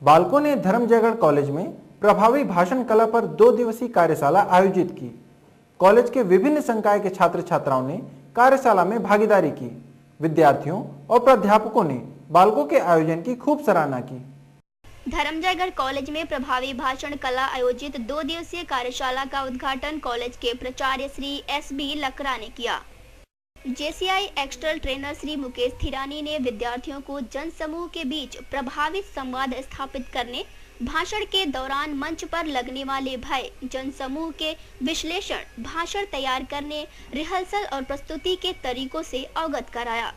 बालकों ने धर्मजयगढ़ कॉलेज में प्रभावी भाषण कला पर 2 दिवसीय कार्यशाला आयोजित की। कॉलेज के विभिन्न संकाय के छात्र छात्राओं ने कार्यशाला में भागीदारी की। विद्यार्थियों और प्राध्यापकों ने बालकों के आयोजन की खूब सराहना की। धर्मजयगढ़ कॉलेज में प्रभावी भाषण कला आयोजित 2 दिवसीय कार्यशाला का उद्घाटन कॉलेज के प्राचार्य श्री एस.बी. लकरा ने किया। JCI external trainer Shri Mukesh Thirani ने विद्यार्थियों को जन समूह के बीच प्रभावी संवाद स्थापित करने, भाषण के दौरान मंच पर लगने वाले भय, जन समूह के विश्लेषण, भाषण तैयार करने, रिहर्सल और प्रस्तुति के तरीकों से अवगत कराया।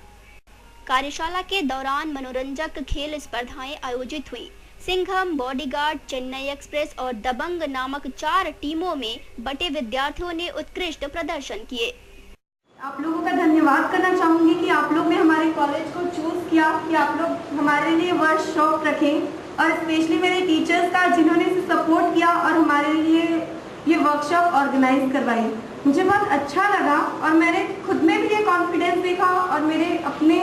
कार्यशाला के दौरान मनोरंजक खेल स्पर्धाएं आयोजित हुई। सिंघम, बॉडीगार्ड, चेन्नई एक्सप्रेस और दबंग नामक 4 टीमों में बटे विद्यार्थियों ने उत्कृष्ट प्रदर्शन किए। आप लोगों का धन्यवाद करना चाहूँगी कि आप लोग ने हमारे कॉलेज को चूज़ किया, कि आप लोग हमारे लिए वर्कशॉप रखें, और स्पेशली मेरे टीचर्स का जिन्होंने इसे सपोर्ट किया और हमारे लिए ये वर्कशॉप ऑर्गेनाइज करवाई। मुझे बहुत अच्छा लगा और मैंने खुद में भी ये कॉन्फिडेंस देखा और मेरे अपने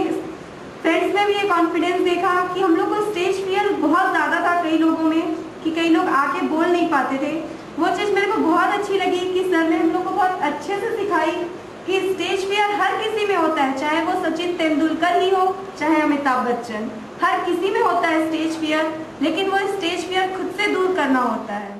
फ्रेंड्स में भी ये कॉन्फिडेंस देखा कि हम लोग को स्टेज फियर बहुत ज़्यादा था कई लोगों में, कि कई लोग आके बोल नहीं पाते थे। वो चीज़ मेरे को बहुत अच्छी लगी कि सर ने हम लोग को बहुत अच्छे से सिखाई कि स्टेज फियर हर किसी में होता है, चाहे वो सचिन तेंदुलकर ही हो, चाहे अमिताभ बच्चन, हर किसी में होता है स्टेज फियर, लेकिन वो स्टेज फियर खुद से दूर करना होता है।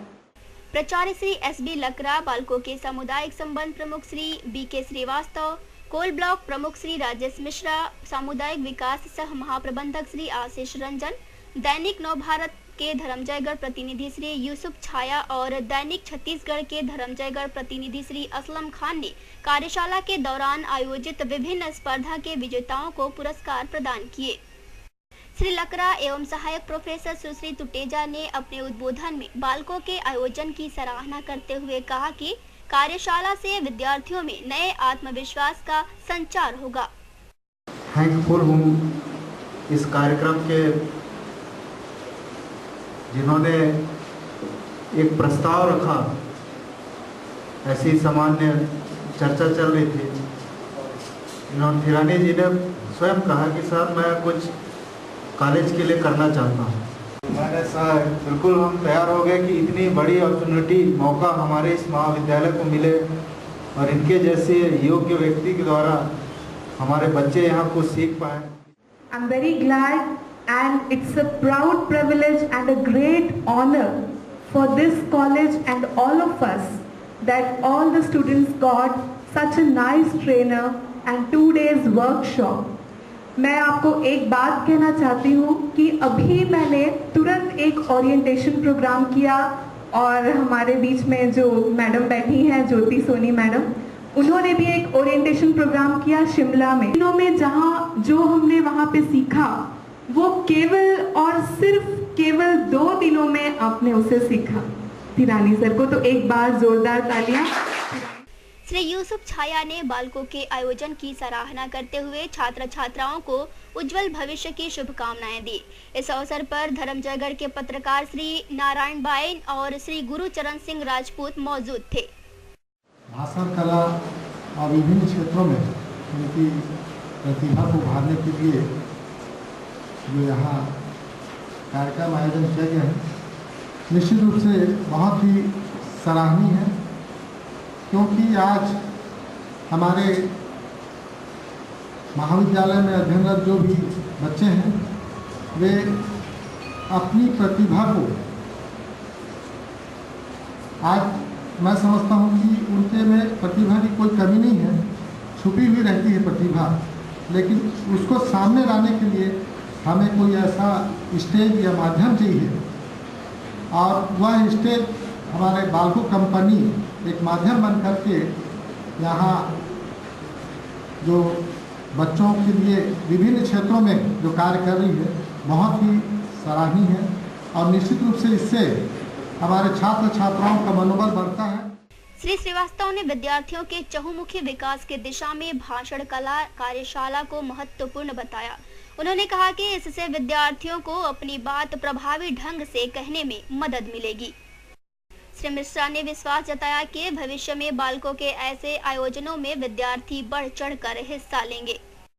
प्राचार्य श्री एस.बी. लकरा, बालकों के सामुदायिक संबंध प्रमुख श्री बी.के. श्रीवास्तव, कोल ब्लॉक प्रमुख श्री राजेश मिश्रा, सामुदायिक विकास सह महाप्रबंधक श्री आशीष रंजन, दैनिक नवभारत के धर्मजयगढ़ प्रतिनिधि श्री यूसुफ छाया और दैनिक छत्तीसगढ़ के धर्मजयगढ़ प्रतिनिधि श्री असलम खान ने कार्यशाला के दौरान आयोजित विभिन्न स्पर्धा के विजेताओं को पुरस्कार प्रदान किए। श्री लकरा एवं सहायक प्रोफेसर सुश्री तुटेजा ने अपने उद्बोधन में बालकों के आयोजन की सराहना करते हुए कहा कि कार्यशाला से विद्यार्थियों में नए आत्मविश्वास का संचार होगा। थैंकफुल हूँ इस कार्यक्रम के जिन्होंने एक प्रस्ताव रखा, ऐसी सामान्य चर्चा चल रही थी। इन्होंने थिरानी जी ने स्वयं कहा कि सर मैं कुछ कॉलेज के लिए करना चाहता हूँ। मैंने सर बिल्कुल हम तैयार हो गए कि इतनी बड़ी अपॉर्चुनिटी, मौका हमारे इस महाविद्यालय को मिले और इनके जैसे योग्य व्यक्ति के द्वारा हमारे बच्चे यहाँ कुछ सीख पाए। I am very glad and it's a proud privilege and a great honor for this college and all of us that all the students got such a nice trainer and 2 days workshop. मैं आपको एक बात कहना चाहती हूँ कि अभी मैंने तुरंत एक ओरिएंटेशन प्रोग्राम किया और हमारे बीच में जो मैडम बैठी हैं, ज्योति सोनी मैडम, उन्होंने भी एक ओरिएंटेशन प्रोग्राम किया शिमला में। दिनों में जहाँ जो हमने वहाँ पे सीखा वो केवल और सिर्फ केवल 2 दिनों में आपने उसे सीखा। थिरानी सर को तो एक बार जोरदार तालियां। श्री यूसुफ छाया ने बालकों के आयोजन की सराहना करते हुए छात्र छात्राओं को उज्जवल भविष्य की शुभकामनाएं दी। इस अवसर पर धर्मजयगढ़ के पत्रकार श्री नारायण बाई और श्री गुरुचरण सिंह राजपूत मौजूद थे। भाषण कला और विभिन्न क्षेत्रों में उनकी प्रतिभा को उभारने के लिए जो यहाँ कार्यक्रम आयोजन किया गया है, निश्चित रूप से बहुत ही सराहनीय है, क्योंकि आज हमारे महाविद्यालय में अध्ययनरत जो भी बच्चे हैं वे अपनी प्रतिभा को, आज मैं समझता हूँ कि उनके में प्रतिभा की कोई कमी नहीं है, छुपी हुई रहती है प्रतिभा, लेकिन उसको सामने लाने के लिए हमें कोई ऐसा स्टेज या माध्यम चाहिए, और वह स्टेज हमारे बालको कंपनी एक माध्यम बन करके यहाँ जो बच्चों के लिए विभिन्न क्षेत्रों में जो कार्य कर रही है बहुत ही सराहनीय है, और निश्चित रूप से इससे हमारे छात्र छात्राओं का मनोबल बढ़ता है। श्री श्रीवास्तव ने विद्यार्थियों के चहुमुखी विकास की दिशा में भाषण कला कार्यशाला को महत्वपूर्ण बताया। उन्होंने कहा कि इससे विद्यार्थियों को अपनी बात प्रभावी ढंग से कहने में मदद मिलेगी। श्री मिश्रा ने विश्वास जताया कि भविष्य में बालकों के ऐसे आयोजनों में विद्यार्थी बढ़ चढ़कर हिस्सा लेंगे।